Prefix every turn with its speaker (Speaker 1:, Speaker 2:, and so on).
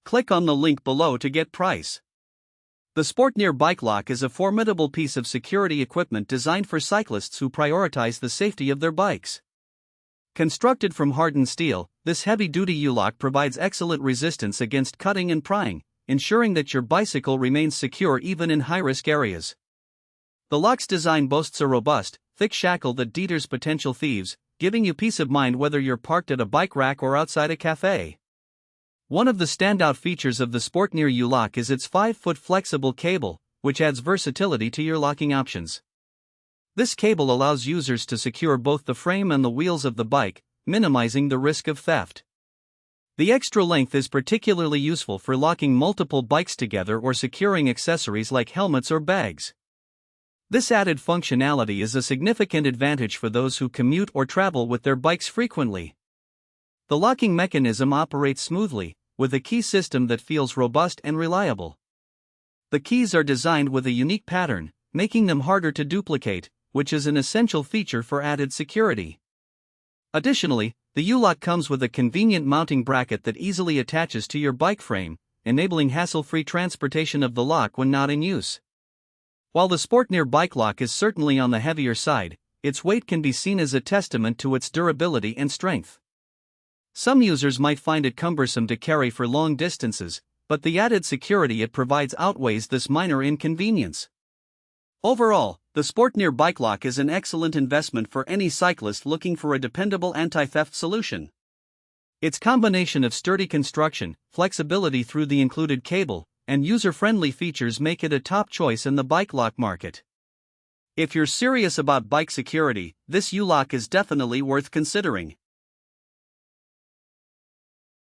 Speaker 1: Click on the link below to get price. The Sportneer Bike Lock is a formidable piece of security equipment designed for cyclists who prioritize the safety of their bikes. Constructed from hardened steel, this heavy-duty U-lock provides excellent resistance against cutting and prying, ensuring that your bicycle remains secure even in high-risk areas. The lock's design boasts a robust, thick shackle that deters potential thieves, giving you peace of mind whether you're parked at a bike rack or outside a cafe. One of the standout features of the Sportneer U-lock is its 5-foot flexible cable, which adds versatility to your locking options. This cable allows users to secure both the frame and the wheels of the bike, minimizing the risk of theft. The extra length is particularly useful for locking multiple bikes together or securing accessories like helmets or bags. This added functionality is a significant advantage for those who commute or travel with their bikes frequently. The locking mechanism operates smoothly, with a key system that feels robust and reliable. The keys are designed with a unique pattern, making them harder to duplicate, which is an essential feature for added security. Additionally, the U-lock comes with a convenient mounting bracket that easily attaches to your bike frame, enabling hassle-free transportation of the lock when not in use. While the Sportneer Bike Lock is certainly on the heavier side, its weight can be seen as a testament to its durability and strength. Some users might find it cumbersome to carry for long distances, but the added security it provides outweighs this minor inconvenience. Overall, the Sportneer Bike Lock is an excellent investment for any cyclist looking for a dependable anti-theft solution. Its combination of sturdy construction, flexibility through the included cable, and user-friendly features make it a top choice in the bike lock market. If you're serious about bike security, this U-lock is definitely worth considering.